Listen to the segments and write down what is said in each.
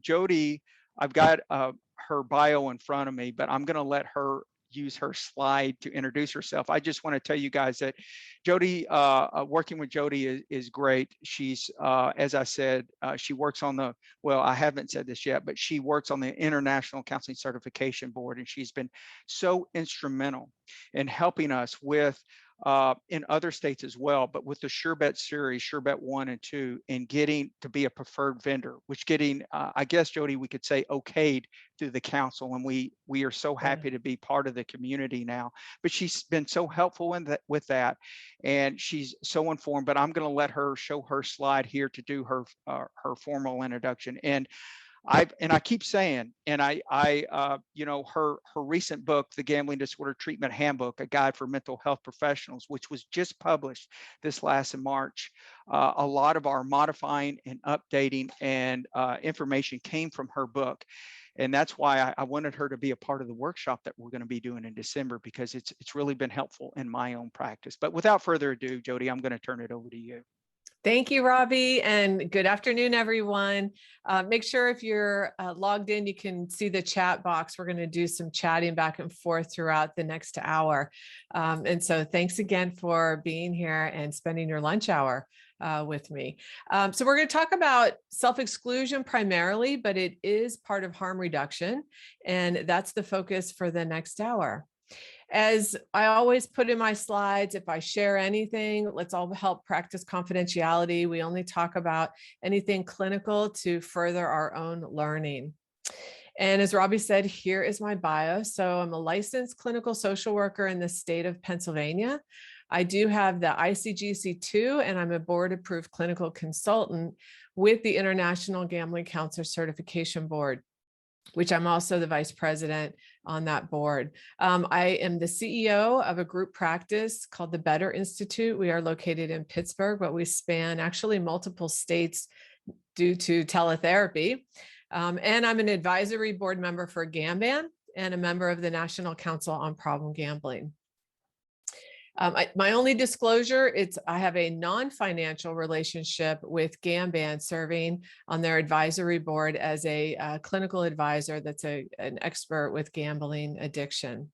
Jody, I've got her bio in front of me, but I'm going to let her use her slide to introduce herself. I just want to tell you guys that Jody, working with Jody is great. She's, as I said, she works on well, I haven't said this yet, but she works on the International Counseling Certification Board, and she's been so instrumental in helping us with in other states as well, but with the SureBet series, SureBet 1 and 2, and getting to be a preferred vendor, which getting, I guess, Jody, we could say okayed through the council. And we are so happy to be part of the community now. But she's been so helpful with that. And she's so informed, but I'm going to let her show her slide here to do her formal introduction. And I keep saying, and her recent book, The Gambling Disorder Treatment Handbook, A Guide for Mental Health Professionals, which was just published this last in March. A lot of our modifying and updating and information came from her book. And that's why I wanted her to be a part of the workshop that we're going to be doing in December, because it's really been helpful in my own practice. But without further ado, Jody, I'm going to turn it over to you. Thank you, Robbie, and good afternoon, everyone. Make sure if you're logged in, you can see the chat box. We're going to do some chatting back and forth throughout the next hour. And so thanks again for being here and spending your lunch hour with me. So we're going to talk about self-exclusion primarily, but it is part of harm reduction, and that's the focus for the next hour. As I always put in my slides, if I share anything, let's all help practice confidentiality. We only talk about anything clinical to further our own learning. And as Robbie said, here is my bio. So I'm a licensed clinical social worker in the state of Pennsylvania. I do have the ICGC2, and I'm a board-approved clinical consultant with the International Gambling Counselor Certification Board, which I'm also the vice president on that board. I am the CEO of a group practice called the Better Institute. We are located in Pittsburgh, but we span actually multiple states due to teletherapy. And I'm an advisory board member for GAMBAN and a member of the National Council on Problem Gambling. My only disclosure, I have a non-financial relationship with GAMBAN, serving on their advisory board as a clinical advisor that's an expert with gambling addiction.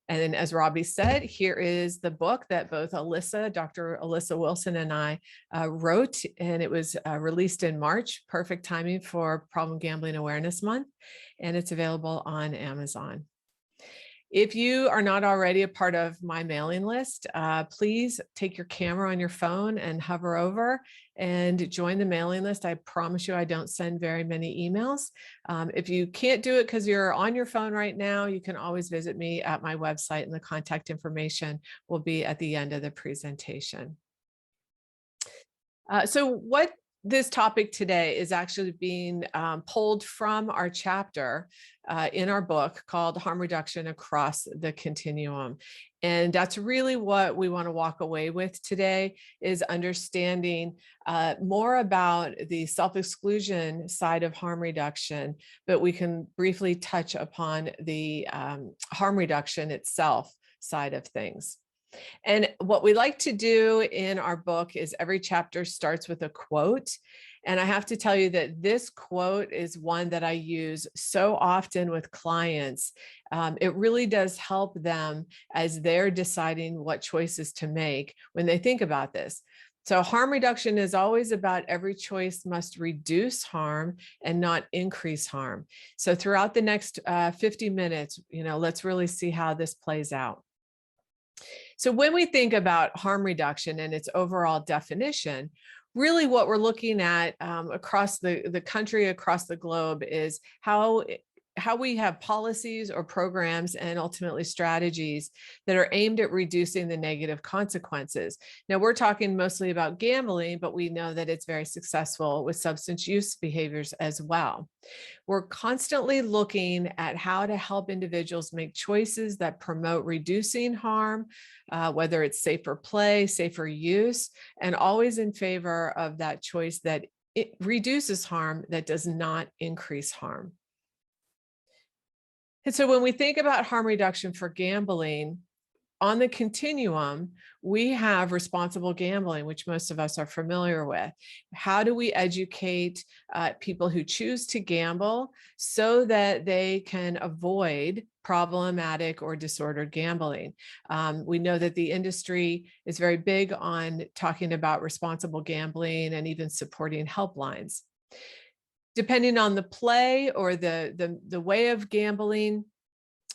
And then, as Robbie said, here is the book that both Dr. Alyssa Wilson and I wrote, and it was released in March, perfect timing for Problem Gambling Awareness Month, and it's available on Amazon. If you are not already a part of my mailing list, please take your camera on your phone and hover over and join the mailing list. I promise you I don't send very many emails. If you can't do it because you're on your phone right now, you can always visit me at my website, and the contact information will be at the end of the presentation. So what this topic today is actually being pulled from our chapter in our book called Harm Reduction Across the Continuum. And that's really what we want to walk away with today, is understanding more about the self-exclusion side of harm reduction, but we can briefly touch upon the harm reduction itself side of things. And what we like to do in our book is every chapter starts with a quote. And I have to tell you that this quote is one that I use so often with clients. It really does help them as they're deciding what choices to make when they think about this. So harm reduction is always about every choice must reduce harm and not increase harm. So throughout the next 50 minutes, let's really see how this plays out. So when we think about harm reduction and its overall definition, really what we're looking at across the country, across the globe, is how we have policies or programs and ultimately strategies that are aimed at reducing the negative consequences. Now, we're talking mostly about gambling, but we know that it's very successful with substance use behaviors as well. We're constantly looking at how to help individuals make choices that promote reducing harm, whether it's safer play, safer use, and always in favor of that choice that it reduces harm, that does not increase harm. And so when we think about harm reduction for gambling, on the continuum, we have responsible gambling, which most of us are familiar with. How do we educate people who choose to gamble so that they can avoid problematic or disordered gambling? We know that the industry is very big on talking about responsible gambling and even supporting helplines. Depending on the play or the way of gambling,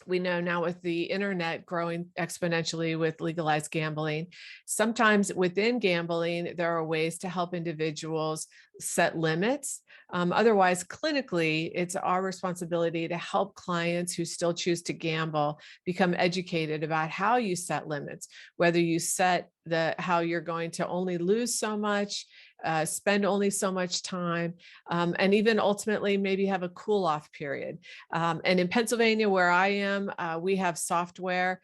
we know now with the internet growing exponentially with legalized gambling, sometimes within gambling, there are ways to help individuals set limits. Otherwise, clinically, it's our responsibility to help clients who still choose to gamble become educated about how you set limits, whether you set how you're going to only lose so much, spend only so much time, and even ultimately maybe have a cool off period. And in Pennsylvania, where I am, we have software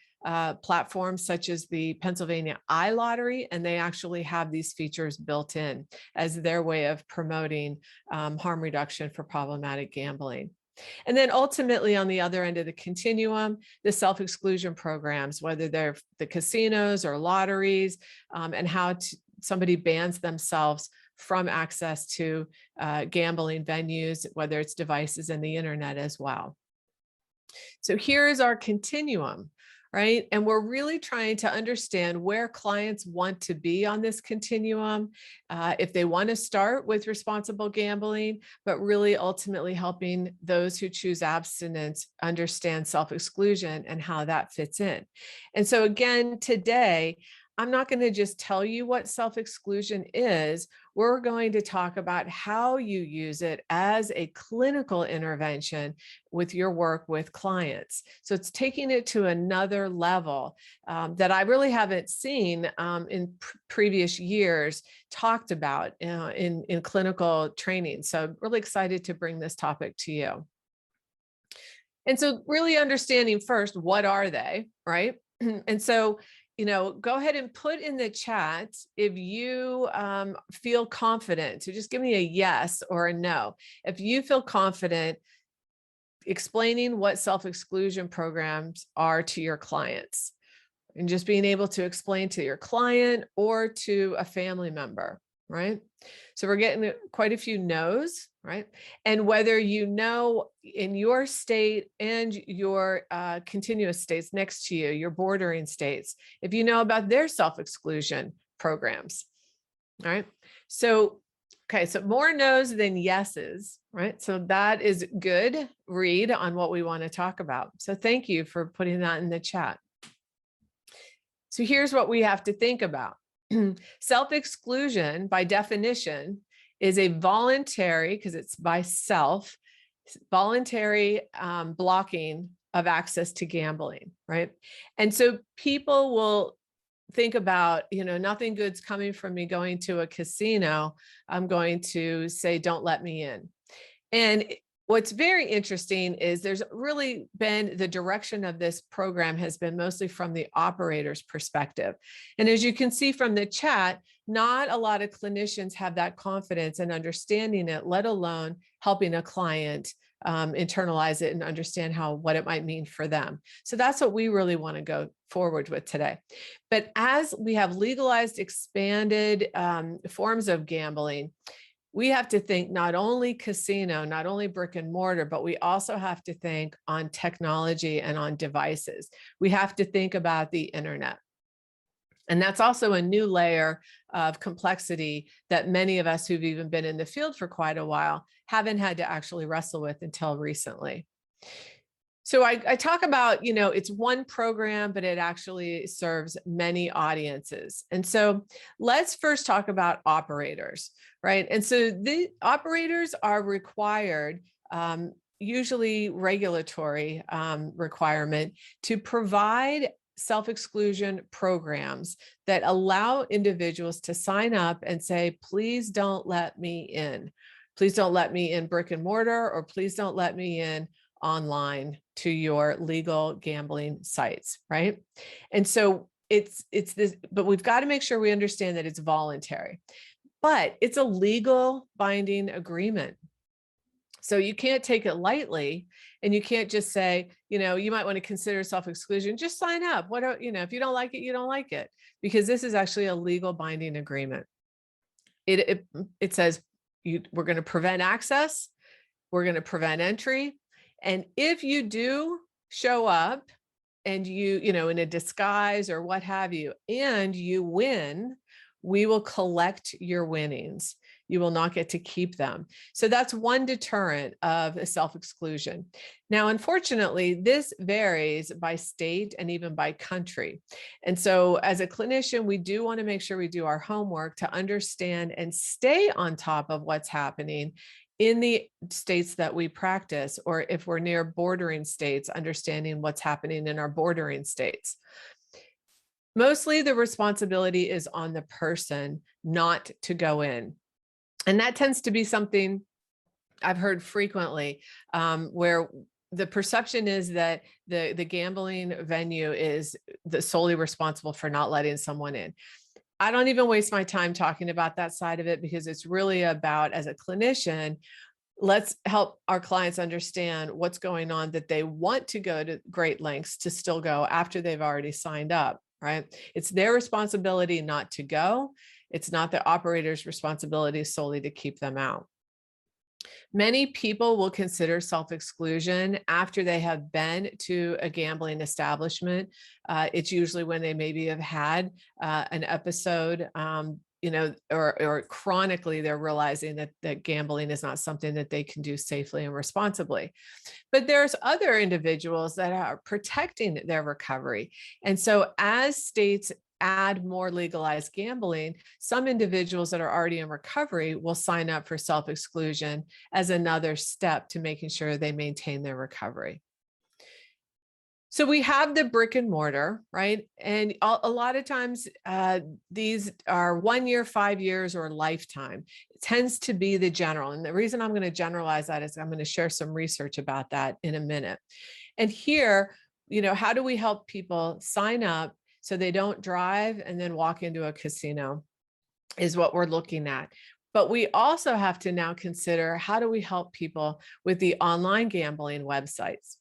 platforms such as the Pennsylvania iLottery, and they actually have these features built in as their way of promoting harm reduction for problematic gambling. And then ultimately on the other end of the continuum, the self-exclusion programs, whether they're the casinos or lotteries, and how somebody bans themselves from access to gambling venues, whether it's devices and the internet as well. So here's our continuum, right? And we're really trying to understand where clients want to be on this continuum, if they want to start with responsible gambling, but really ultimately helping those who choose abstinence understand self-exclusion and how that fits in. And so again, today, I'm not going to just tell you what self-exclusion is. We're going to talk about how you use it as a clinical intervention with your work with clients. So it's taking it to another level that I really haven't seen in previous years talked about in clinical training. So I'm really excited to bring this topic to you. And so really understanding first, what are they, right? And so go ahead and put in the chat if you feel confident. So just give me a yes or a no. If you feel confident explaining what self-exclusion programs are to your clients and just being able to explain to your client or to a family member, right? So we're getting quite a few no's, right? And whether you know in your state and your continuous states next to you, your bordering states, if you know about their self-exclusion programs, right? So, okay, so more no's than yeses, right? So that is good read on what we want to talk about. So thank you for putting that in the chat. So here's what we have to think about. Self-exclusion, by definition, is a voluntary, because it's by self, voluntary blocking of access to gambling, right? And so people will think about, nothing good's coming from me going to a casino. I'm going to say, don't let me in. And what's very interesting is there's really been the direction of this program has been mostly from the operator's perspective. And as you can see from the chat, not a lot of clinicians have that confidence in understanding it, let alone helping a client internalize it and understand what it might mean for them. So that's what we really want to go forward with today. But as we have legalized, expanded forms of gambling, we have to think not only casino, not only brick and mortar, but we also have to think on technology and on devices. We have to think about the internet. And that's also a new layer of complexity that many of us who've even been in the field for quite a while haven't had to actually wrestle with until recently. So I talk about, it's one program, but it actually serves many audiences. And so let's first talk about operators, right? And so the operators are required, usually regulatory requirement, to provide self-exclusion programs that allow individuals to sign up and say, please don't let me in. Please don't let me in brick and mortar, or please don't let me in online to your legal gambling sites, right? And so it's this, but we've got to make sure we understand that it's voluntary, but it's a legal binding agreement. So you can't take it lightly, and you can't just say, you might want to consider self-exclusion, just sign up. If you don't like it, you don't like it, because this is actually a legal binding agreement. It says we're going to prevent access, we're going to prevent entry. And if you do show up and in a disguise or what have you, and you win, we will collect your winnings. You will not get to keep them. So that's one deterrent of a self-exclusion. Now, unfortunately, this varies by state and even by country. And so as a clinician, we do want to make sure we do our homework to understand and stay on top of what's happening in the states that we practice, or if we're near bordering states, understanding what's happening in our bordering states. Mostly the responsibility is on the person not to go in. And that tends to be something I've heard frequently, where the perception is that the gambling venue is solely responsible for not letting someone in. I don't even waste my time talking about that side of it, because it's really about, as a clinician, let's help our clients understand what's going on, that they want to go to great lengths to still go after they've already signed up, right? It's their responsibility not to go. It's not the operator's responsibility solely to keep them out. Many people will consider self-exclusion after they have been to a gambling establishment. It's usually when they maybe have had an episode, or chronically they're realizing that gambling is not something that they can do safely and responsibly. But there's other individuals that are protecting their recovery. And so as states add more legalized gambling, some individuals that are already in recovery will sign up for self-exclusion as another step to making sure they maintain their recovery. So we have the brick and mortar, right? And a lot of times these are 1 year, 5 years, or lifetime. It tends to be the general. And the reason I'm going to generalize that is I'm going to share some research about that in a minute. And here, how do we help people sign up so they don't drive and then walk into a casino, is what we're looking at. But we also have to now consider, how do we help people with the online gambling websites?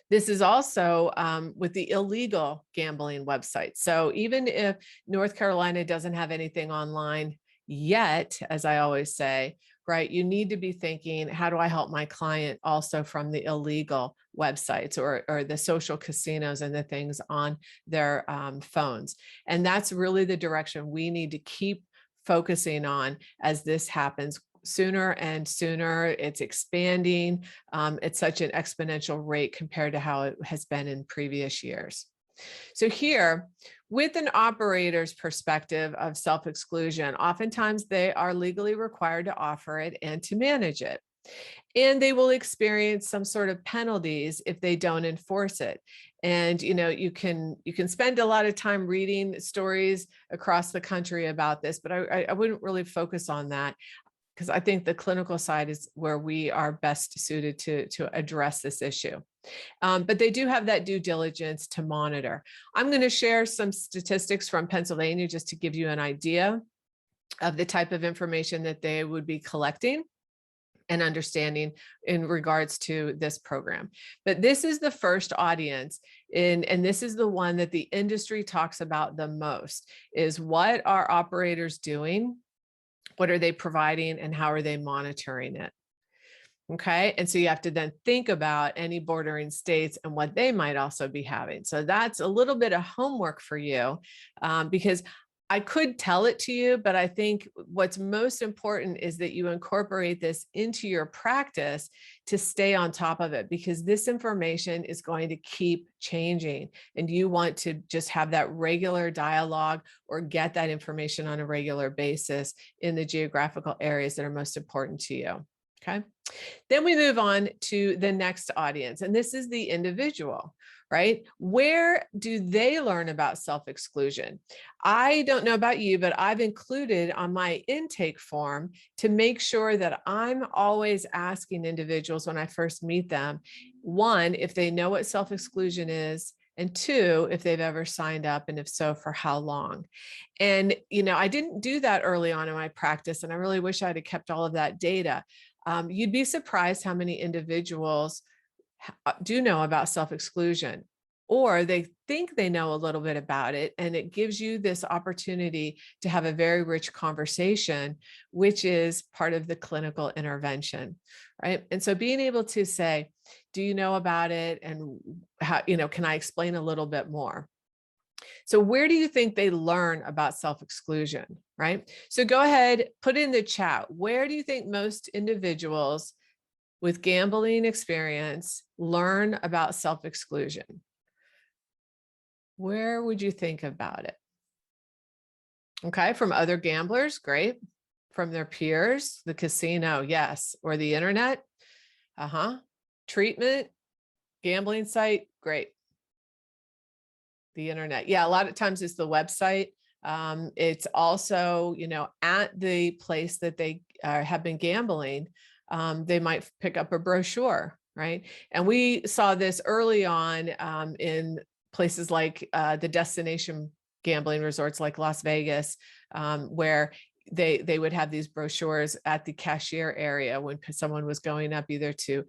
This is also with the illegal gambling websites. So even if North Carolina doesn't have anything online yet, as I always say, right, you need to be thinking, how do I help my client also from the illegal websites or the social casinos and the things on their phones? And that's really the direction we need to keep focusing on as this happens sooner and sooner. It's expanding at such an exponential rate compared to how it has been in previous years. So here, with an operator's perspective of self-exclusion, oftentimes they are legally required to offer it and to manage it. And they will experience some sort of penalties if they don't enforce it. And you can spend a lot of time reading stories across the country about this, but I wouldn't really focus on that, because I think the clinical side is where we are best suited to address this issue. But they do have that due diligence to monitor. I'm going to share some statistics from Pennsylvania just to give you an idea of the type of information that they would be collecting and understanding in regards to this program. But this is the first audience, and this is the one that the industry talks about the most, is what are operators doing? What are they providing, and how are they monitoring it? Okay. And so you have to then think about any bordering states and what they might also be having. So that's a little bit of homework for you, because I could tell it to you, but I think what's most important is that you incorporate this into your practice to stay on top of it, because this information is going to keep changing, and you want to just have that regular dialogue or get that information on a regular basis in the geographical areas that are most important to you. Okay. Then we move on to the next audience, and this is the individual, right? Where do they learn about self-exclusion? I don't know about you, but I've included on my intake form to make sure that I'm always asking individuals when I first meet them, one, if they know what self-exclusion is, and two, if they've ever signed up, and if so, for how long. And, I didn't do that early on in my practice, and I really wish I'd have kept all of that data. you'd be surprised how many individuals do know about self-exclusion, or they think they know a little bit about it. And it gives you this opportunity to have a very rich conversation, which is part of the clinical intervention, right? And so being able to say, do you know about it? And how, can I explain a little bit more? So where do you think they learn about self-exclusion, right? So go ahead, put in the chat, where do you think most individuals with gambling experience learn about self-exclusion? Where would you think about it? Okay, from other gamblers, great. From their peers, the casino, yes. Or the internet, treatment, gambling site, great. The internet, yeah, a lot of times it's the website. It's also, at the place that they have been gambling, they might pick up a brochure, right? And we saw this early on in places like the destination gambling resorts like Las Vegas, where they would have these brochures at the cashier area when someone was going up either to,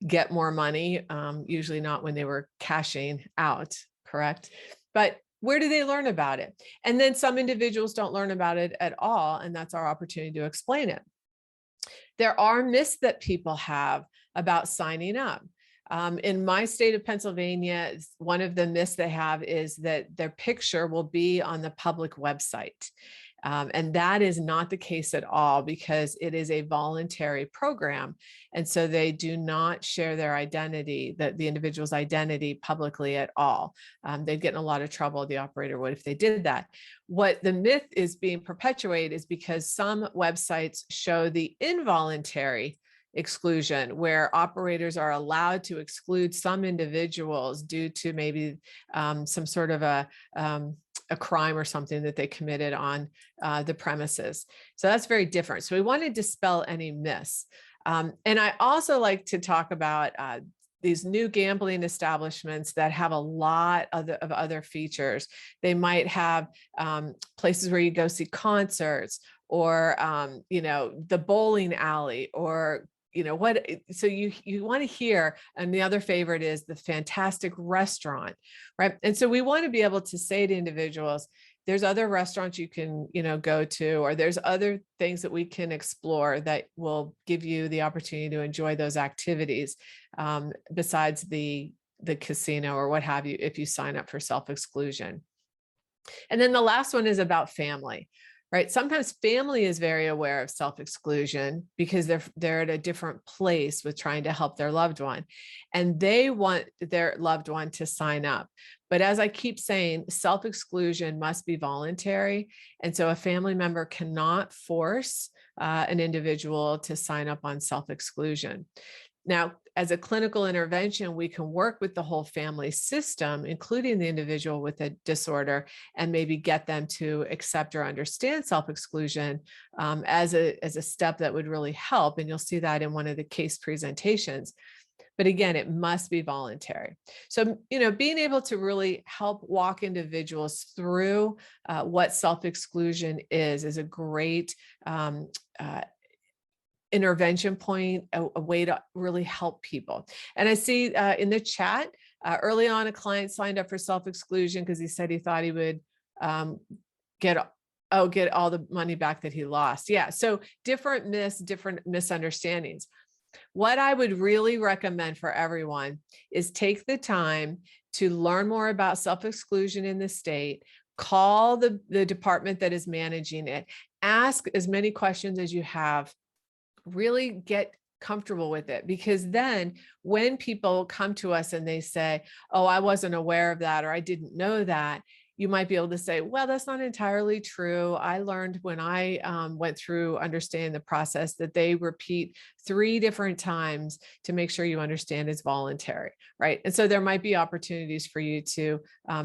get more money, usually not when they were cashing out, correct? But where do they learn about it? And then some individuals don't learn about it at all, and that's our opportunity to explain it. There are myths that people have about signing up. In my state of Pennsylvania, one of the myths they have is that their picture will be on the public website. And that is not the case at all, because it is a voluntary program. And so they do not share their identity, the individual's identity publicly at all. They'd get in a lot of trouble, the operator would, if they did that. What the myth is being perpetuated is because some websites show the involuntary exclusion, where operators are allowed to exclude some individuals due to maybe some sort of a crime or something that they committed on the premises. So that's very different. So we want to dispel any myths. And I also like to talk about these new gambling establishments that have a lot of other features. They might have places where you go see concerts, or the bowling alley, or so you want to hear. And the other favorite is the fantastic restaurant, right? And so we want to be able to say to individuals, there's other restaurants you can, go to, or there's other things that we can explore that will give you the opportunity to enjoy those activities, besides the casino or what have you, if you sign up for self-exclusion. And then the last one is about family. Right. Sometimes family is very aware of self-exclusion because they're at a different place with trying to help their loved one, and they want their loved one to sign up. But as I keep saying, self-exclusion must be voluntary. And so a family member cannot force an individual to sign up on self-exclusion. Now, as a clinical intervention, we can work with the whole family system, including the individual with a disorder, and maybe get them to accept or understand self-exclusion as a step that would really help. And you'll see that in one of the case presentations. But again, it must be voluntary. So, being able to really help walk individuals through what self-exclusion is a great intervention point, a way to really help people. And I see in the chat, early on, a client signed up for self-exclusion because he said he thought he would get all the money back that he lost. Yeah, so different myths, different misunderstandings. What I would really recommend for everyone is take the time to learn more about self-exclusion in the state, call the department that is managing it, ask as many questions as you have, really get comfortable with it, because then when people come to us and they say, oh, I wasn't aware of that, or I didn't know that, you might be able to say, well, that's not entirely true. I learned when I went through understanding the process that they repeat 3 different times to make sure you understand it's voluntary, right? And so there might be opportunities for you to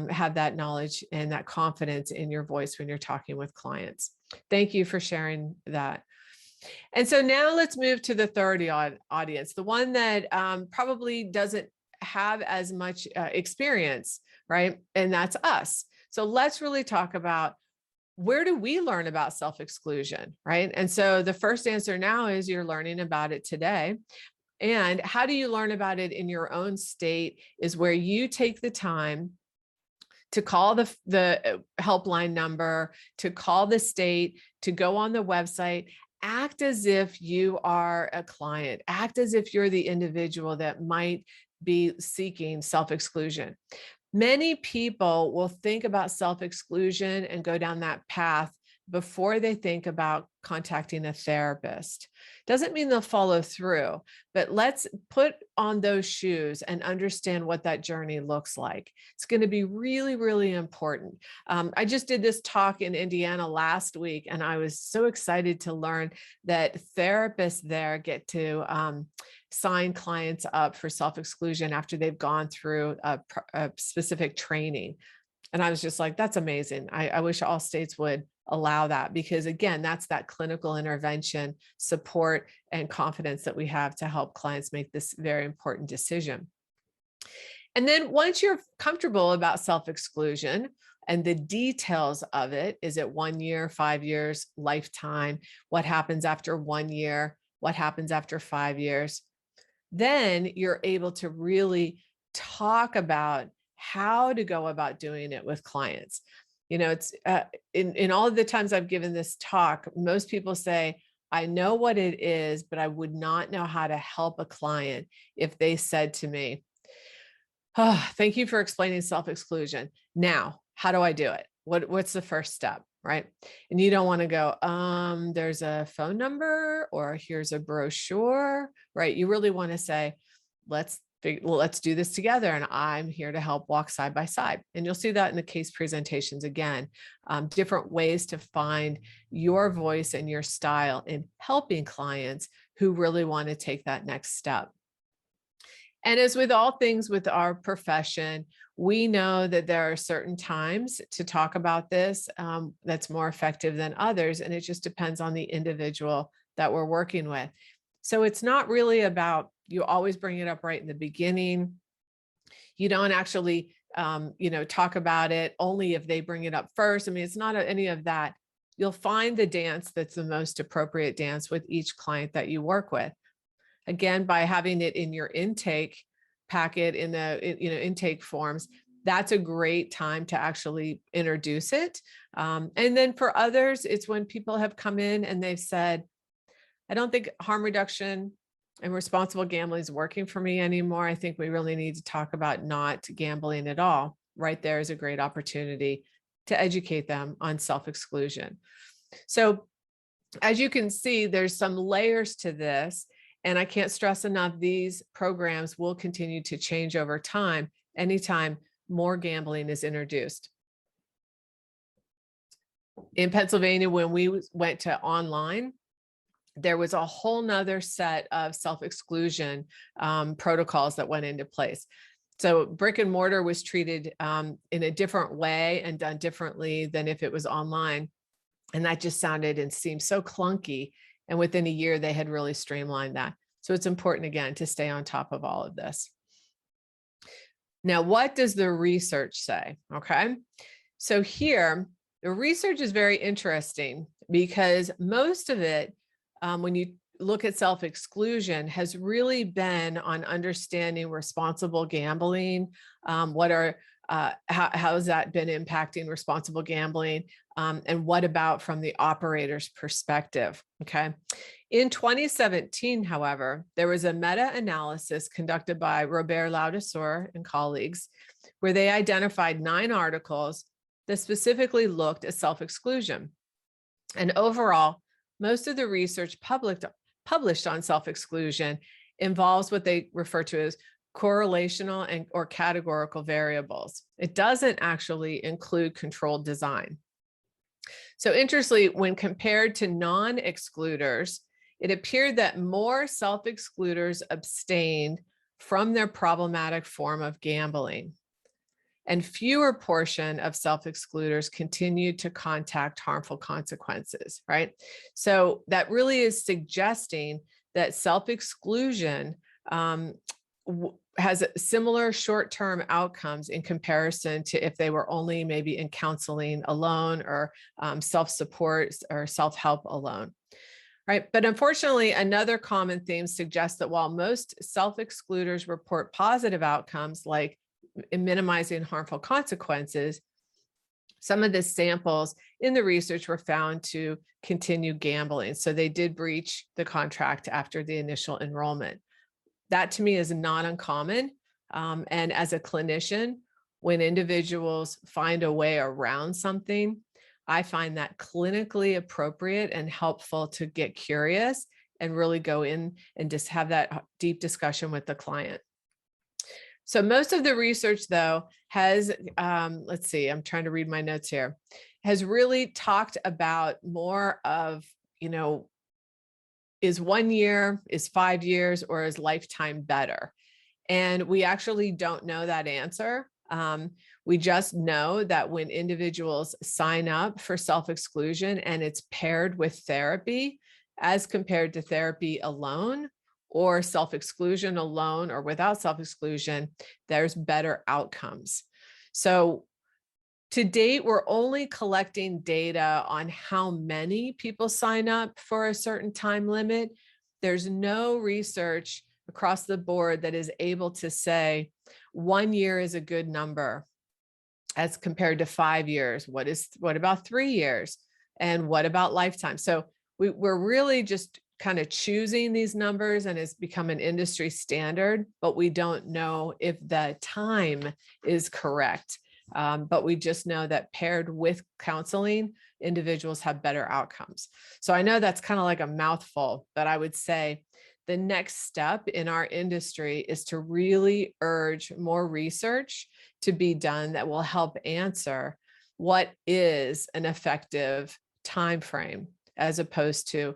have that knowledge and that confidence in your voice when you're talking with clients. Thank you for sharing that. And so now let's move to the third audience, the one that probably doesn't have as much experience, right? And that's us. So let's really talk about where do we learn about self-exclusion, right? And so the first answer now is you're learning about it today. And how do you learn about it in your own state is where you take the time to call the helpline number, to call the state, to go on the website, act as if you are a client, act as if you're the individual that might be seeking self-exclusion. Many people will think about self-exclusion and go down that path before they think about contacting a therapist. Doesn't mean they'll follow through, but let's put on those shoes and understand what that journey looks like. It's going to be really, really important. I just did this talk in Indiana last week, and I was so excited to learn that therapists there get to sign clients up for self-exclusion after they've gone through a specific training. And I was just like, that's amazing. I wish all states would allow that, because again, that's that clinical intervention support and confidence that we have to help clients make this very important decision. And then once you're comfortable about self-exclusion and the details of it, is it 1 year, 5 years, lifetime? What happens after 1 year? What happens after 5 years? Then you're able to really talk about how to go about doing it with clients. You know, it's in all of the times I've given this talk, most people say, I know what it is, but I would not know how to help a client if they said to me, oh, thank you for explaining self-exclusion. Now, how do I do it? What's the first step, right? And you don't want to go, there's a phone number or here's a brochure, right? You really want to say, let's do this together. And I'm here to help walk side by side. And you'll see that in the case presentations again, different ways to find your voice and your style in helping clients who really want to take that next step. And as with all things with our profession, we know that there are certain times to talk about this that's more effective than others. And it just depends on the individual that we're working with. So it's not really about, you always bring it up right in the beginning. You don't actually, talk about it only if they bring it up first. I mean, it's not any of that. You'll find the dance that's the most appropriate dance with each client that you work with. Again, by having it in your intake packet in the intake forms, that's a great time to actually introduce it. And then for others, it's when people have come in and they've said, I don't think harm reduction and responsible gambling is working for me anymore. I think we really need to talk about not gambling at all. Right there is a great opportunity to educate them on self-exclusion. So as you can see, there's some layers to this. And I can't stress enough, these programs will continue to change over time anytime more gambling is introduced. In Pennsylvania, when we went to online, there was a whole nother set of self-exclusion protocols that went into place. So brick and mortar was treated in a different way and done differently than if it was online. And that just sounded and seemed so clunky. And within a year, they had really streamlined that. So it's important, again, to stay on top of all of this. Now, what does the research say? Okay. So here, the research is very interesting because most of it, when you look at self-exclusion, has really been on understanding responsible gambling. How has that been impacting responsible gambling? And what about from the operator's perspective? Okay. In 2017, however, there was a meta-analysis conducted by Robert Laudesseur and colleagues, where they identified 9 articles that specifically looked at self-exclusion. And overall, most of the research published on self-exclusion involves what they refer to as correlational or categorical variables. It doesn't actually include controlled design. So interestingly, when compared to non-excluders, it appeared that more self-excluders abstained from their problematic form of gambling, and fewer portion of self-excluders continued to contact harmful consequences, right? So that really is suggesting that self-exclusion has similar short-term outcomes in comparison to if they were only maybe in counseling alone or self-support or self-help alone. Right. But unfortunately, another common theme suggests that while most self-excluders report positive outcomes like minimizing harmful consequences, some of the samples in the research were found to continue gambling. So they did breach the contract after the initial enrollment. That to me is not uncommon. And as a clinician, when individuals find a way around something, I find that clinically appropriate and helpful to get curious and really go in and just have that deep discussion with the client. So most of the research, though, has, let's see, I'm trying to read my notes here, has really talked about more of, is 1 year, is 5 years, or is lifetime better? And we actually don't know that answer. We just know that when individuals sign up for self-exclusion and it's paired with therapy, as compared to therapy alone or self-exclusion alone or without self-exclusion, there's better outcomes. So to date, we're only collecting data on how many people sign up for a certain time limit. There's no research across the board that is able to say 1 year is a good number as compared to 5 years. What about 3 years? And what about lifetime? So we're really just kind of choosing these numbers, and it's become an industry standard, but we don't know if the time is correct. But we just know that paired with counseling, individuals have better outcomes. So I know that's kind of like a mouthful, but I would say the next step in our industry is to really urge more research to be done that will help answer what is an effective time frame, as opposed to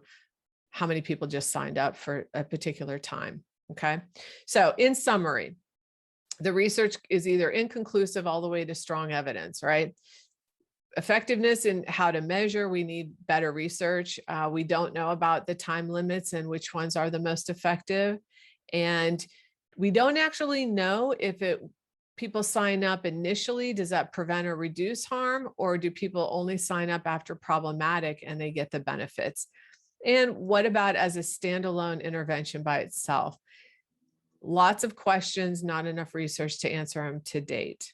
how many people just signed up for a particular time. Okay. So in summary, the research is either inconclusive all the way to strong evidence, right? Effectiveness in how to measure, we need better research. We don't know about the time limits and which ones are the most effective. And we don't actually know if people sign up initially, does that prevent or reduce harm? Or do people only sign up after problematic and they get the benefits? And what about as a standalone intervention by itself? Lots of questions, not enough research to answer them to date.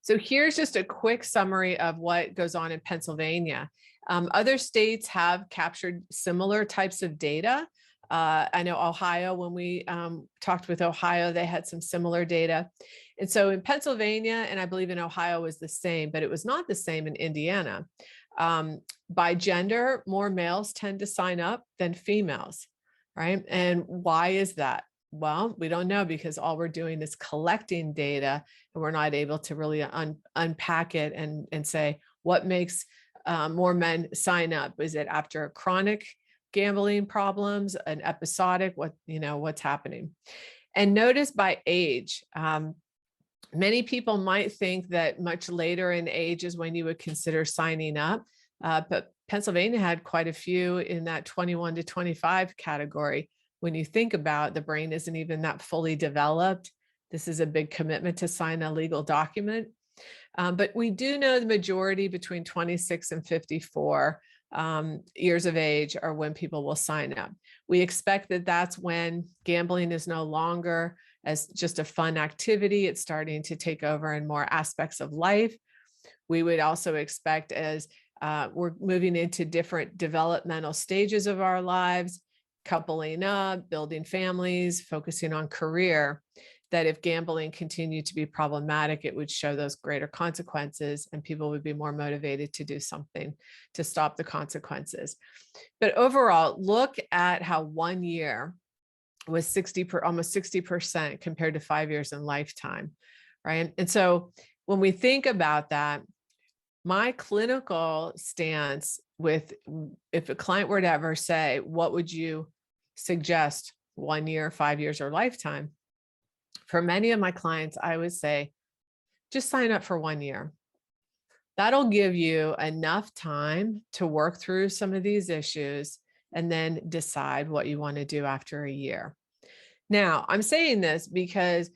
So here's just a quick summary of what goes on in Pennsylvania. Other states have captured similar types of data. I know Ohio, when we talked with Ohio, they had some similar data. And so in Pennsylvania, and I believe in Ohio was the same, but it was not the same in Indiana. By gender, more males tend to sign up than females, right? And why is that? Well, we don't know, because all we're doing is collecting data and we're not able to really unpack it and say what makes more men sign up. Is it after chronic gambling problems, an episodic, what's happening? And notice by age, many people might think that much later in age is when you would consider signing up, but Pennsylvania had quite a few in that 21 to 25 category. When you think about the brain isn't even that fully developed, this is a big commitment to sign a legal document. But we do know the majority between 26 and 54 years of age are when people will sign up. We expect that that's when gambling is no longer as just a fun activity. It's starting to take over in more aspects of life. We would also expect, as we're moving into different developmental stages of our lives, coupling up, building families, focusing on career, that if gambling continued to be problematic, it would show those greater consequences and people would be more motivated to do something to stop the consequences. But overall, look at how 1 year was almost 60% compared to 5 years in lifetime, right? And so when we think about that, my clinical stance with, if a client were to ever say, what would you suggest, 1 year, 5 years, or lifetime? For many of my clients, I would say, just sign up for 1 year. That'll give you enough time to work through some of these issues and then decide what you want to do after a year. Now, I'm saying this because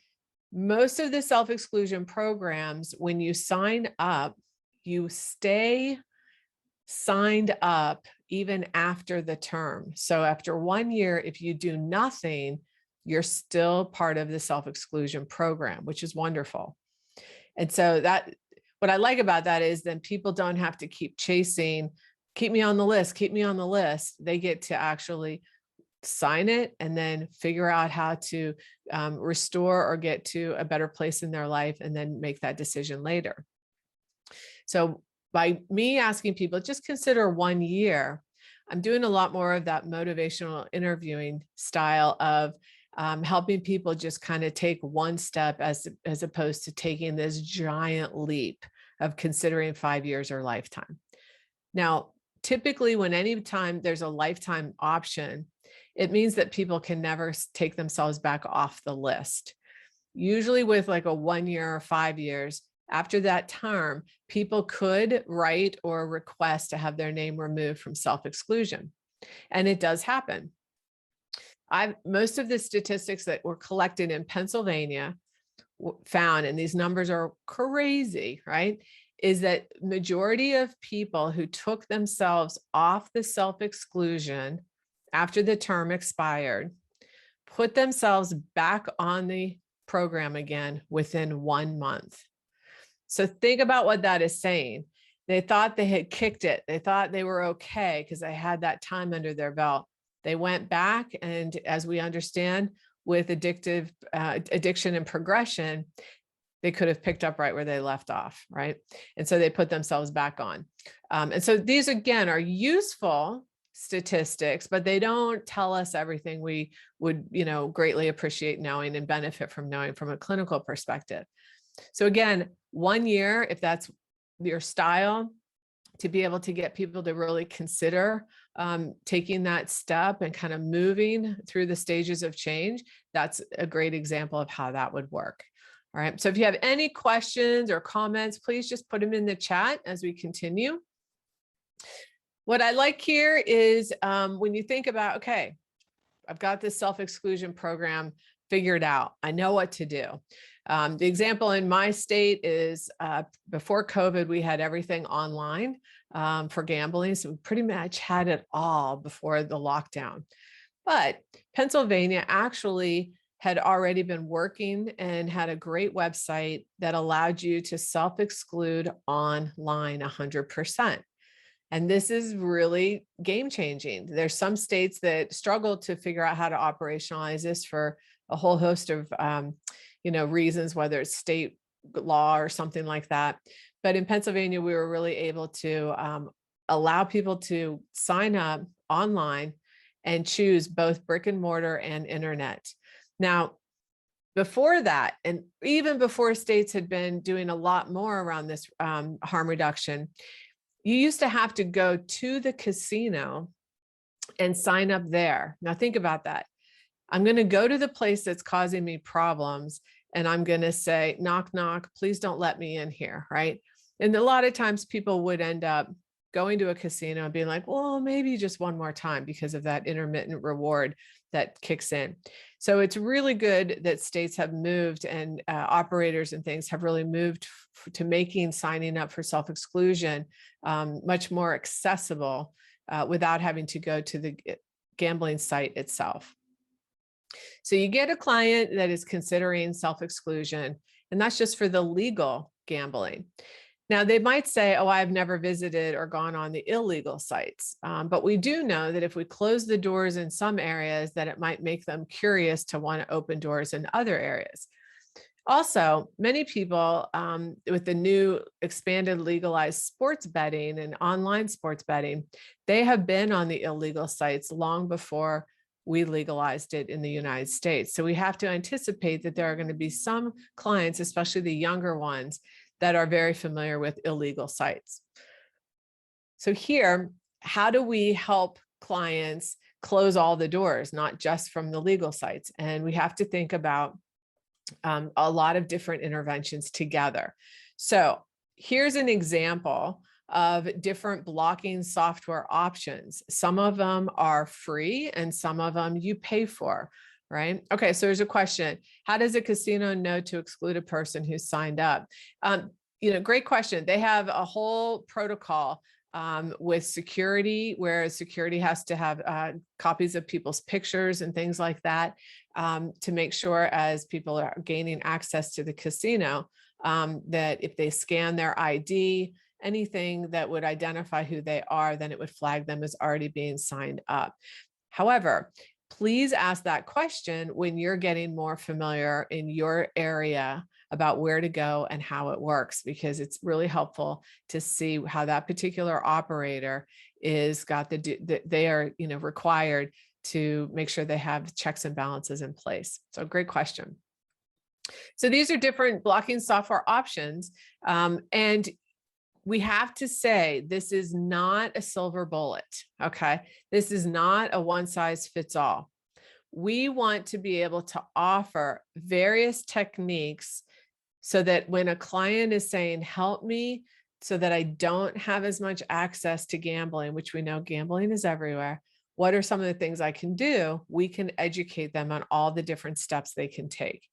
most of the self-exclusion programs, when you sign up, you stay signed up even after the term. So after 1 year, if you do nothing, you're still part of the self-exclusion program, which is wonderful. And so that, what I like about that is then people don't have to keep chasing, keep me on the list, keep me on the list. They get to actually sign it and then figure out how to restore or get to a better place in their life and then make that decision later. So by me asking people, just consider 1 year, I'm doing a lot more of that motivational interviewing style of helping people just kind of take one step as opposed to taking this giant leap of considering 5 years or lifetime. Now, typically when any time there's a lifetime option, it means that people can never take themselves back off the list. Usually with like a 1 year or 5 years, after that term, people could write or request to have their name removed from self-exclusion. And it does happen. Most of the statistics that were collected in Pennsylvania found, and these numbers are crazy, right? Is that majority of people who took themselves off the self-exclusion after the term expired, put themselves back on the program again within 1 month. So think about what that is saying. They thought they had kicked it. They thought they were okay because they had that time under their belt. They went back, and as we understand, with addiction and progression, they could have picked up right where they left off, right? And so they put themselves back on. And so these, again, are useful statistics, but they don't tell us everything we would, greatly appreciate knowing and benefit from knowing from a clinical perspective. So again, 1 year, if that's your style, to be able to get people to really consider taking that step and kind of moving through the stages of change, that's a great example of how that would work. All right. So if you have any questions or comments, please just put them in the chat as we continue. What I like here is when you think about, okay, I've got this self-exclusion program figured out. I know what to do. The example in my state is before COVID, we had everything online for gambling. So we pretty much had it all before the lockdown. But Pennsylvania actually had already been working and had a great website that allowed you to self-exclude online 100%. And this is really game changing. There's some states that struggle to figure out how to operationalize this for a whole host of reasons, whether it's state law or something like that. But in Pennsylvania, we were really able to allow people to sign up online and choose both brick and mortar and internet. Now, before that, and even before states had been doing a lot more around this harm reduction, you used to have to go to the casino and sign up there. Now think about that. I'm going to go to the place that's causing me problems, and I'm going to say, knock, knock, please don't let me in here, right? And a lot of times people would end up going to a casino and being like, well, maybe just one more time because of that intermittent reward that kicks in. So it's really good that states have moved, and operators and things have really moved to making signing up for self-exclusion much more accessible without having to go to the gambling site itself. So you get a client that is considering self-exclusion, and that's just for the legal gambling. Now, they might say, oh, I've never visited or gone on the illegal sites. But we do know that if we close the doors in some areas, that it might make them curious to want to open doors in other areas. Also, many people with the new expanded legalized sports betting and online sports betting, they have been on the illegal sites long before we legalized it in the United States. So we have to anticipate that there are going to be some clients, especially the younger ones, that are very familiar with illegal sites. So here, how do we help clients close all the doors, not just from the legal sites? And we have to think about a lot of different interventions together. So here's an example of different blocking software options. Some of them are free and some of them you pay for. right? Okay, so there's a question. How does a casino know to exclude a person who's signed up? Great question. They have a whole protocol with security, where security has to have copies of people's pictures and things like that, to make sure as people are gaining access to the casino, that if they scan their ID, anything that would identify who they are, then it would flag them as already being signed up. However, please ask that question when you're getting more familiar in your area about where to go and how it works, because it's really helpful to see how that particular operator is they are required to make sure they have checks and balances in place. So great question. So these are different blocking software options. And we have to say, this is not a silver bullet, okay? This is not a one size fits all. We want to be able to offer various techniques so that when a client is saying, help me so that I don't have as much access to gambling, which we know gambling is everywhere, what are some of the things I can do? We can educate them on all the different steps they can take.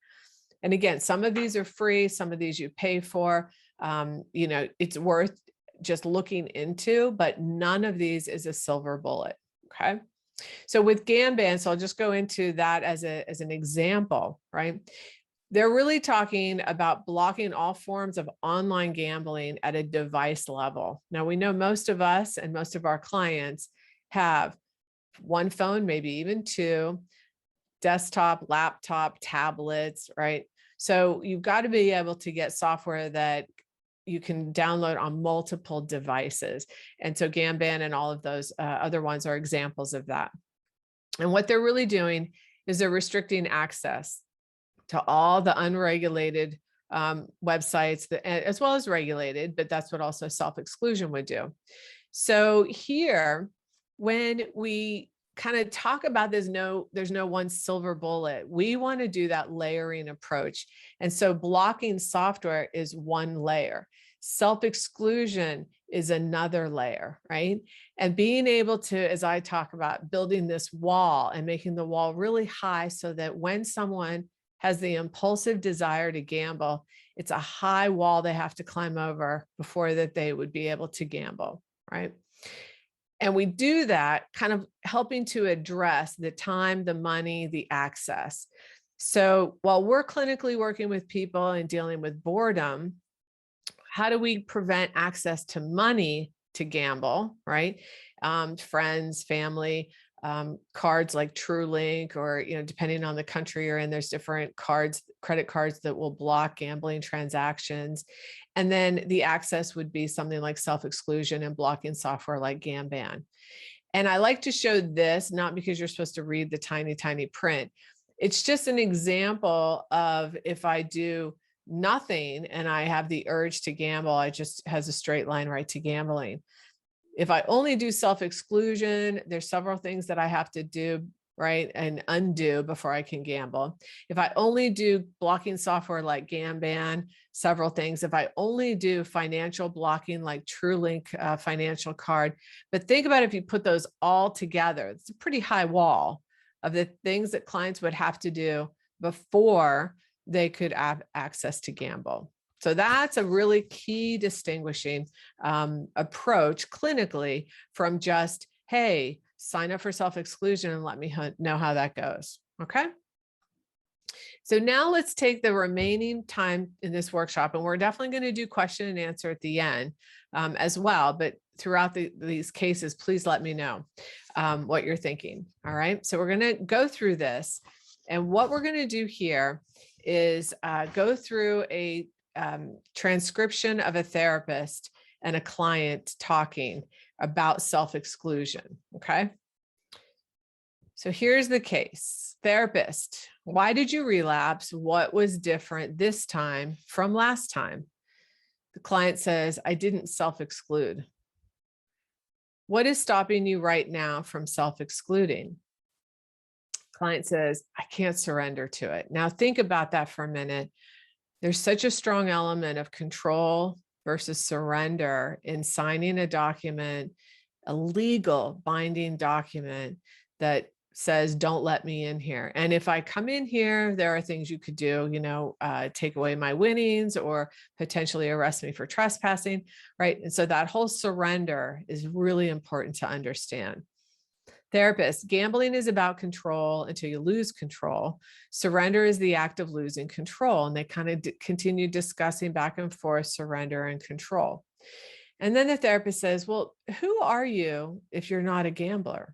And again, some of these are free, some of these you pay for. It's worth just looking into, but none of these is a silver bullet. Okay. So with Gamban, so I'll just go into that as an example, right? They're really talking about blocking all forms of online gambling at a device level. Now, we know most of us and most of our clients have one phone, maybe even two, desktop, laptop, tablets, right? So you've got to be able to get software that you can download on multiple devices. And so Gamban and all of those other ones are examples of that. And what they're really doing is they're restricting access to all the unregulated websites, as well as regulated, but that's what also self-exclusion would do. So here, when we kind of talk about there's no one silver bullet, we want to do that layering approach. And so blocking software is one layer. Self-exclusion is another layer, right? And being able to, as I talk about, building this wall and making the wall really high so that when someone has the impulsive desire to gamble, it's a high wall they have to climb over before that they would be able to gamble, right? And we do that kind of helping to address the time, the money, the access. So while we're clinically working with people and dealing with boredom, how do we prevent access to money to gamble, right? Friends, family, cards like TrueLink, or, depending on the country you're in, there's different cards, credit cards that will block gambling transactions. And then the access would be something like self-exclusion and blocking software like Gamban. And I like to show this, not because you're supposed to read the tiny, tiny print. It's just an example of if I do nothing and I have the urge to gamble, I just has a straight line right to gambling. If I only do self-exclusion, there's several things that I have to do, right, and undo before I can gamble. If I only do blocking software like Gamban, several things. If I only do financial blocking like TrueLink financial card, but think about if you put those all together, it's a pretty high wall of the things that clients would have to do before they could have access to gamble. So that's a really key distinguishing approach clinically from just, hey, sign up for self-exclusion and let me know how that goes. Okay. So now let's take the remaining time in this workshop, and we're definitely going to do question and answer at the end as well. But throughout these cases, please let me know what you're thinking. All right. So we're going to go through this. And what we're going to do here is go through a transcription of a therapist and a client talking about self-exclusion. Okay. So here's the case. Therapist, why did you relapse? What was different this time from last time? The client says, I didn't self-exclude. What is stopping you right now from self-excluding? Client says, I can't surrender to it. Now think about that for a minute. There's such a strong element of control versus surrender in signing a document, a legal binding document that says, don't let me in here. And if I come in here, there are things you could do, take away my winnings or potentially arrest me for trespassing, right? And so that whole surrender is really important to understand. Therapist, gambling is about control until you lose control. Surrender is the act of losing control. And they kind of continue discussing back and forth surrender and control. And then the therapist says, well, who are you if you're not a gambler?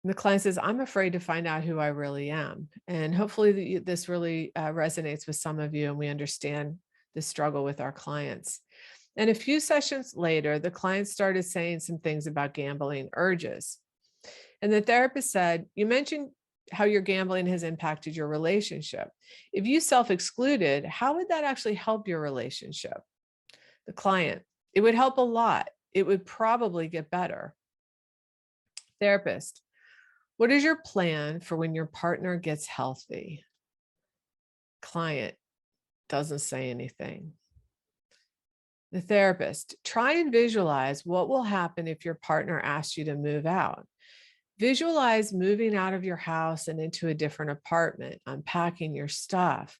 And the client says, I'm afraid to find out who I really am. And hopefully this really resonates with some of you and we understand the struggle with our clients. And a few sessions later, the client started saying some things about gambling urges. And the therapist said, you mentioned how your gambling has impacted your relationship. If you self-excluded, how would that actually help your relationship? The client, it would help a lot. It would probably get better. Therapist, what is your plan for when your partner gets healthy? Client doesn't say anything. The therapist, try and visualize what will happen if your partner asks you to move out. Visualize moving out of your house and into a different apartment, unpacking your stuff.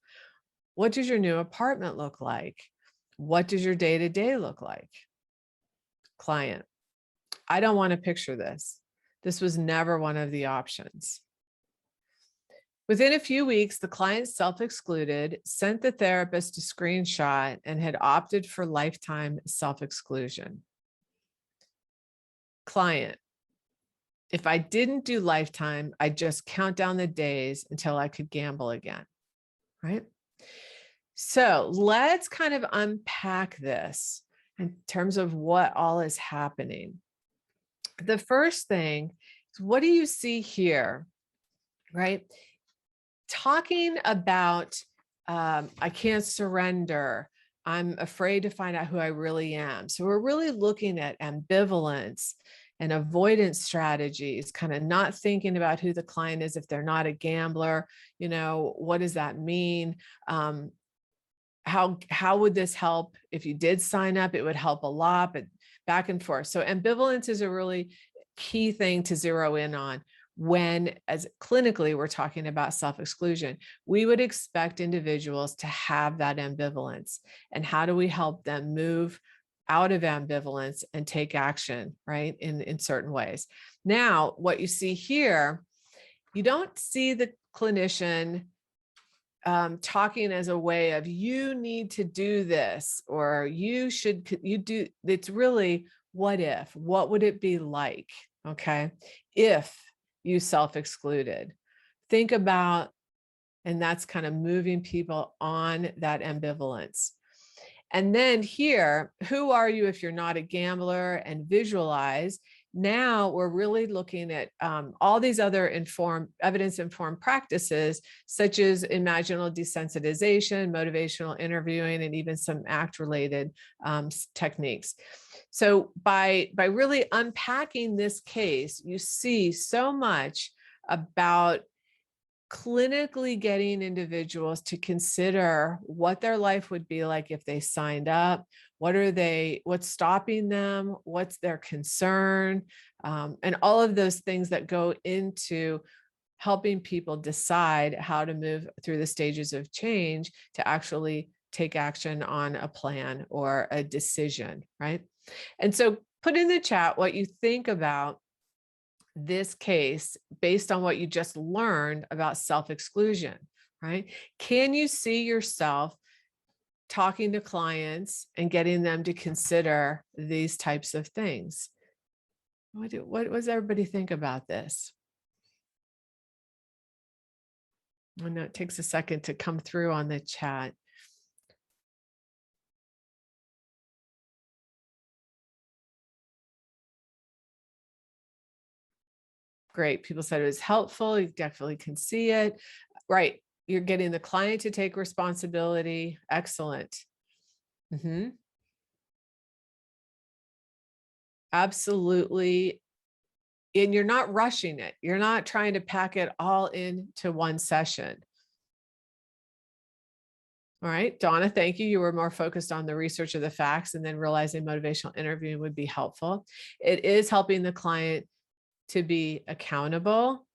What does your new apartment look like? What does your day-to-day look like? Client, I don't want to picture this. This was never one of the options. Within a few weeks, the client self-excluded, sent the therapist a screenshot, and had opted for lifetime self-exclusion. Client, if I didn't do lifetime, I'd just count down the days until I could gamble again, right? So let's kind of unpack this in terms of what all is happening. The first thing is, what do you see here, right? Talking about, I can't surrender. I'm afraid to find out who I really am. So we're really looking at ambivalence and avoidance strategies, kind of not thinking about who the client is if they're not a gambler. What does that mean? How would this help? If you did sign up, it would help a lot, but back and forth. So ambivalence is a really key thing to zero in on when, as clinically, we're talking about self-exclusion. We would expect individuals to have that ambivalence. And how do we help them move out of ambivalence and take action, right, in certain ways? Now, what you see here, you don't see the clinician talking as a way of, you need to do this, or you do. It's really, what if, what would it be like, okay, if you self-excluded? Think about, and that's kind of moving people on that ambivalence. And then here, who are you if you're not a gambler? And visualize. Now we're really looking at all these other evidence-informed practices, such as imaginal desensitization, motivational interviewing, and even some ACT-related techniques. So by really unpacking this case, you see so much about clinically getting individuals to consider what their life would be like if they signed up. What's stopping them? What's their concern? And all of those things that go into helping people decide how to move through the stages of change to actually take action on a plan or a decision, right? And so put in the chat what you think about this case based on what you just learned about self-exclusion, right? Can you see yourself talking to clients and getting them to consider these types of things? What does everybody think about this? I know it takes a second to come through on the chat. Great. People said it was helpful. You definitely can see it. Right. You're getting the client to take responsibility. Excellent. Absolutely. And you're not rushing it. You're not trying to pack it all into one session. All right, Donna, thank you. You were more focused on the research of the facts and then realizing motivational interviewing would be helpful. It is helping the client to be accountable,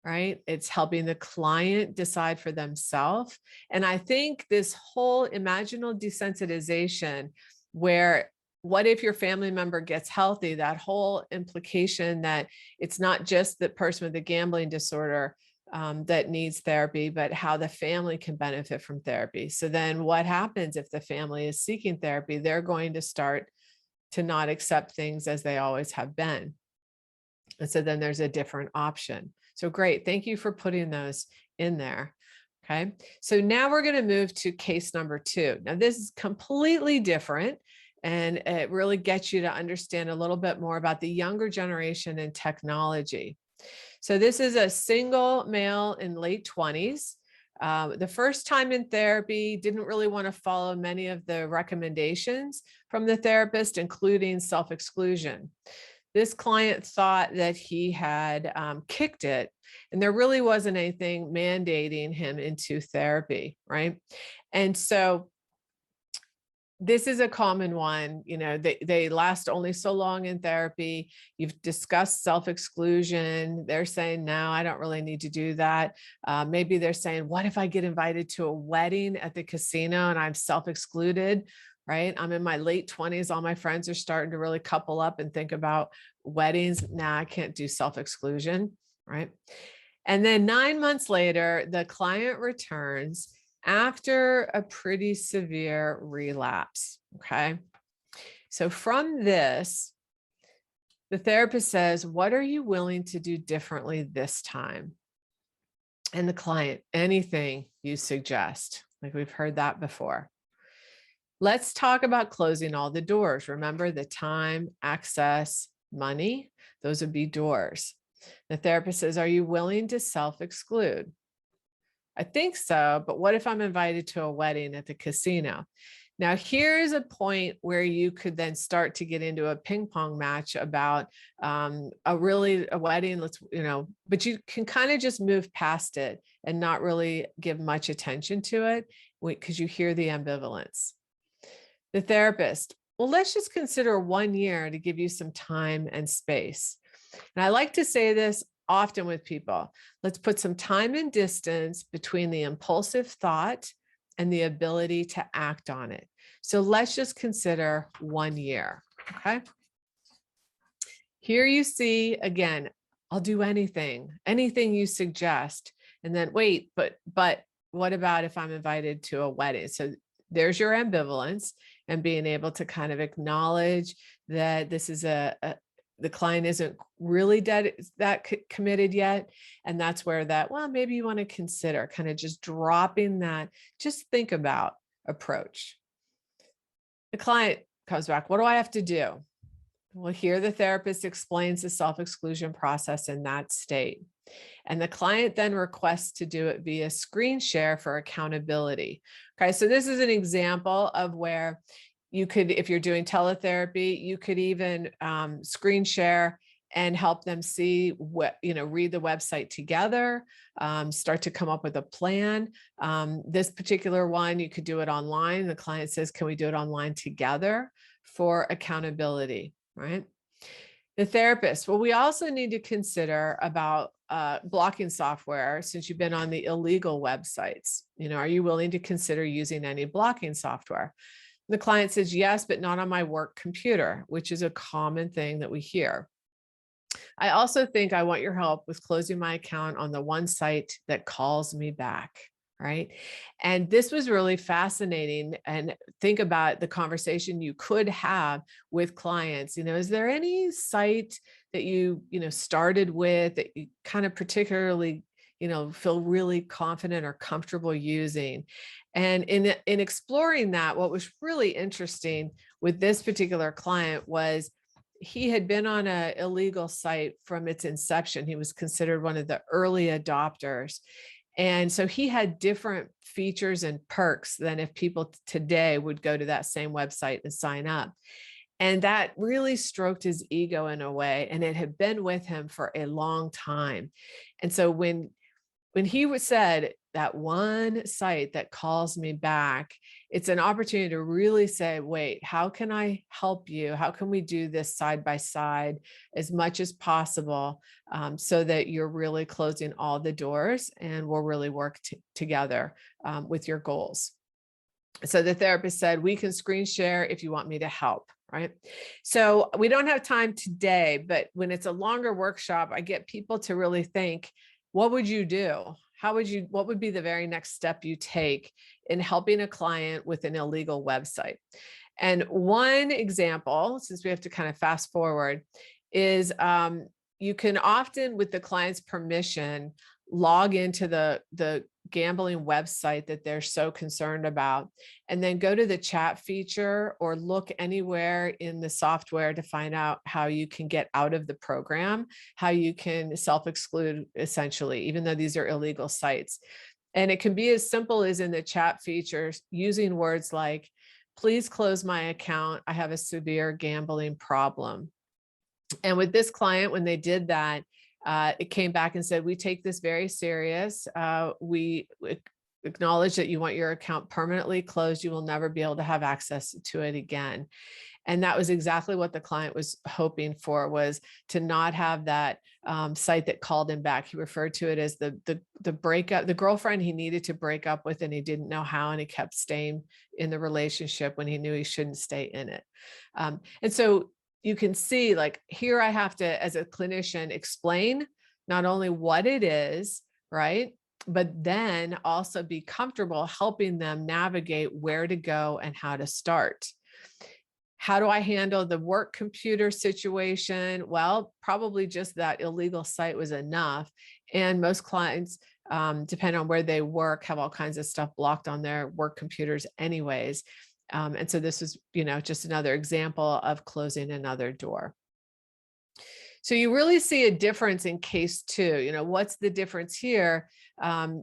right? It's helping the client decide for themselves. And I think this whole imaginal desensitization, where what if your family member gets healthy, that whole implication that it's not just the person with the gambling disorder that needs therapy, but how the family can benefit from therapy. So then what happens if the family is seeking therapy? They're going to start to not accept things as they always have been. And so then there's a different option. So great. Thank you for putting those in there. Okay. So now we're going to move to case number 2. Now this is completely different, and it really gets you to understand a little bit more about the younger generation and technology. So this is a single male in late 20s. The first time in therapy, didn't really want to follow many of the recommendations from the therapist, including self-exclusion. This client thought that he had kicked it, and there really wasn't anything mandating him into therapy, right? And so this is a common one. You know, they last only so long in therapy. You've discussed self-exclusion. They're saying, no, I don't really need to do that. Maybe they're saying, what if I get invited to a wedding at the casino and I'm self-excluded, right? I'm in my late 20s. All my friends are starting to really couple up and think about weddings. Nah, I can't do self-exclusion, right? And then 9 months later, the client returns after a pretty severe relapse. Okay. So from this, the therapist says, what are you willing to do differently this time? And the client, anything you suggest. Like we've heard that before. Let's talk about closing all the doors. Remember the time, access, money, those would be doors. The therapist says, are you willing to self-exclude? I think so, but what if I'm invited to a wedding at the casino? Now, here's a point where you could then start to get into a ping pong match about a wedding, but you can kind of just move past it and not really give much attention to it because you hear the ambivalence. The therapist, well, let's just consider 1 year to give you some time and space. And I like to say this often with people. Let's put some time and distance between the impulsive thought and the ability to act on it. So let's just consider 1 year. Okay. Here you see, again, I'll do anything you suggest. And then wait, but what about if I'm invited to a wedding? So there's your ambivalence and being able to kind of acknowledge that this is the client isn't really that committed yet. And that's where maybe you want to consider kind of just dropping that, just think about approach. The client comes back, what do I have to do? Well, here the therapist explains the self-exclusion process in that state. And the client then requests to do it via screen share for accountability. Okay, so this is an example of where you could, if you're doing teletherapy, you could even screen share and help them see read the website together, start to come up with a plan. This particular one, you could do it online. The client says, can we do it online together for accountability, right? The therapist, well, we also need to consider about blocking software since you've been on the illegal websites. Are you willing to consider using any blocking software? The client says, yes, but not on my work computer, which is a common thing that we hear. I also think I want your help with closing my account on the one site that calls me back, right? And this was really fascinating. And think about the conversation you could have with clients. Is there any site that you started with that you kind of particularly feel really confident or comfortable using? And in exploring that, what was really interesting with this particular client was he had been on an illegal site from its inception. He was considered one of the early adopters. And so he had different features and perks than if people today would go to that same website and sign up. And that really stroked his ego in a way. And it had been with him for a long time. And so when when he said that one site that calls me back, it's an opportunity to really say, wait, how can I help you? How can we do this side by side as much as possible, so that you're really closing all the doors and we'll really work together with your goals. So the therapist said, we can screen share if you want me to help. Right. So we don't have time today, but when it's a longer workshop, I get people to really think, what would you do? What would be the very next step you take in helping a client with an illegal website? And one example, since we have to kind of fast forward, is you can often, with the client's permission, log into the gambling website that they're so concerned about, and then go to the chat feature or look anywhere in the software to find out how you can get out of the program, how you can self-exclude, essentially, even though these are illegal sites. And it can be as simple as in the chat features using words like, please close my account, I have a severe gambling problem. And with this client, when they did that, it came back and said, we take this very serious. We acknowledge that you want your account permanently closed. You will never be able to have access to it again. And that was exactly what the client was hoping for, was to not have that site that called him back. He referred to it as the breakup, the girlfriend he needed to break up with, and he didn't know how, and he kept staying in the relationship when he knew he shouldn't stay in it. And so you can see, like, here I have to, as a clinician, explain not only what it is, right, but then also be comfortable helping them navigate where to go and how to start. How do I handle the work computer situation? Well, probably just that illegal site was enough. And most clients, depending on where they work, have all kinds of stuff blocked on their work computers anyways. And so this is, just another example of closing another door. So you really see a difference in case two. What's the difference here?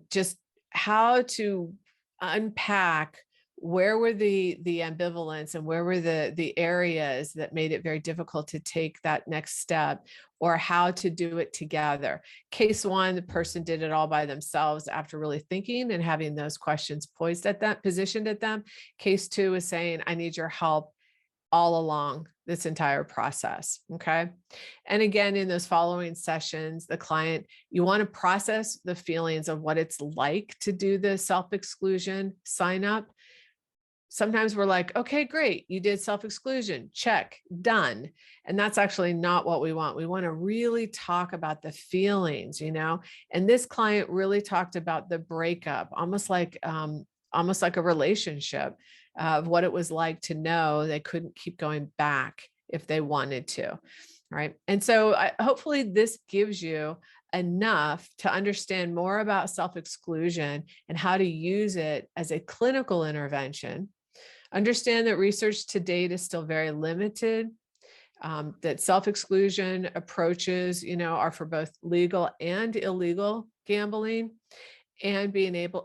Just how to unpack where were the ambivalence and where were the areas that made it very difficult to take that next step, or how to do it together. Case one, the person did it all by themselves after really thinking and having those questions positioned at them. Case two is saying, I need your help all along this entire process. Okay. And again, in those following sessions, the client, you want to process the feelings of what it's like to do the self-exclusion sign up. Sometimes we're like, okay, great, you did self-exclusion, check, done. And that's actually not what we want. We want to really talk about the feelings, and this client really talked about the breakup, almost like a relationship, of what it was like to know they couldn't keep going back if they wanted to. Right. And so hopefully this gives you enough to understand more about self-exclusion and how to use it as a clinical intervention. Understand that research to date is still very limited, that self-exclusion approaches, are for both legal and illegal gambling, and being able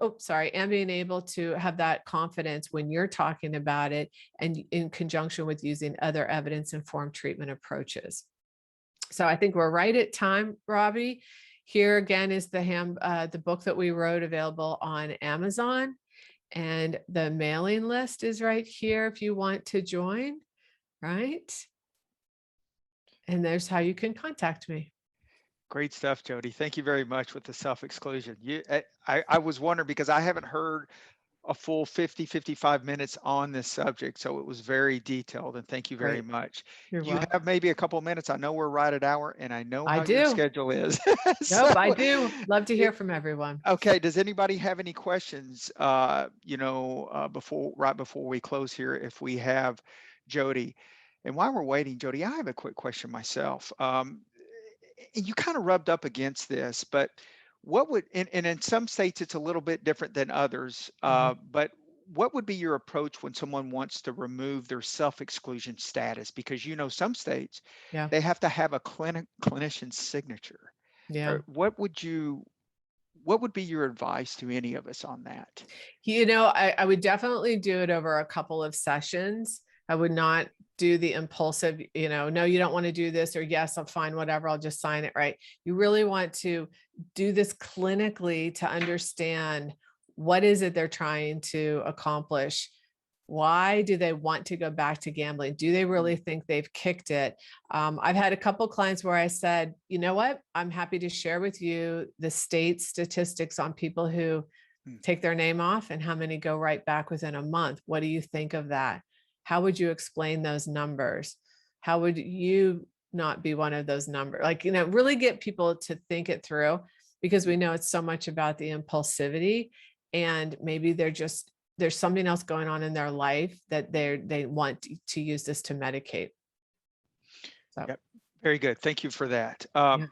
to have that confidence when you're talking about it, and in conjunction with using other evidence-informed treatment approaches. So I think we're right at time, Robbie. Here again is the book that we wrote, available on Amazon. And the mailing list is right here if you want to join, right? And there's how you can contact me. Great stuff, Jody. Thank you very much with the self-exclusion. I was wondering, because I haven't heard a full 55 minutes on this subject, so it was very detailed, and thank you very Great. much. You're You welcome. have maybe a couple of minutes. I know we're right at hour, and I know I how your do. schedule is. Nope, I So, do. Love to hear from everyone. okay, does anybody have any questions, right before we close here, if we have Jody? And while we're waiting, Jody, I have a quick question myself. And you kind of rubbed up against this, but what would, and in some states it's a little bit different than others, Mhm. but what would be your approach when someone wants to remove their self-exclusion status? Because some states, Yeah. they have to have a clinician's signature. Yeah. Or what would be your advice to any of us on that? I would definitely do it over a couple of sessions. I would not do the impulsive, no, you don't want to do this, or yes, I'm fine, whatever, I'll just sign it, right? You really want to do this clinically to understand what is it they're trying to accomplish. Why do they want to go back to gambling? Do they really think they've kicked it? I've had a couple clients where I said, you know what, I'm happy to share with you the state statistics on people who take their name off and how many go right back within a month. What do you think of that? How would you explain those numbers? How would you not be one of those numbers? Like, really get people to think it through, because we know it's so much about the impulsivity, and maybe there's something else going on in their life that they want to use this to medicate. So. Yep. Very good. Thank you for that. Yeah.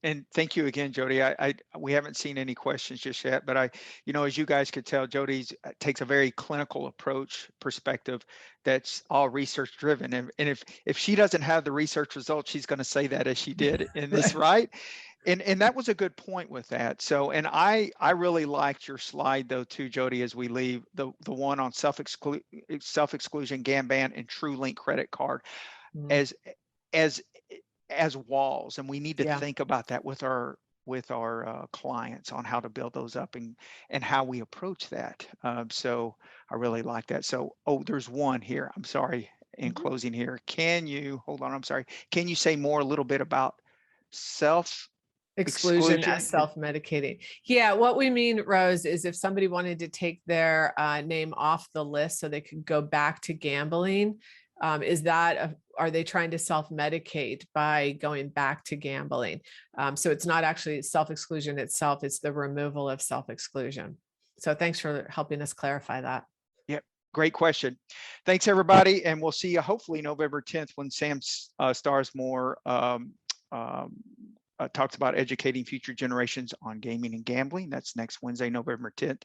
And thank you again, Jody. We haven't seen any questions just yet, but as you guys could tell, Jody takes a very clinical approach perspective that's all research driven. And if she doesn't have the research results, she's going to say that as she did in this, right? And that was a good point with that. So, and I really liked your slide though too, Jody, as we leave, the one on self-exclusion, Gamban, and TrueLink credit card as walls. And we need to think about that with our clients on how to build those up and how we approach that. So I really like that. So, there's one here. I'm sorry. In closing here, hold on. I'm sorry. Can you say more a little bit about exclusion as self-medicating? Yeah, what we mean, Rose, is if somebody wanted to take their name off the list so they could go back to gambling, are they trying to self-medicate by going back to gambling? So it's not actually self-exclusion itself, it's the removal of self-exclusion. So thanks for helping us clarify that. Yep. Great question. Thanks, everybody. And we'll see you hopefully November 10th when Sam Starsmore talks about educating future generations on gaming and gambling. That's next Wednesday, November 10th.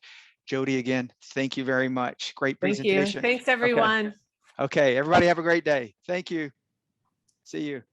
Jody, again, thank you very much. Great presentation. Thank you. Thanks, everyone. Okay, everybody have a great day. Thank you. See you.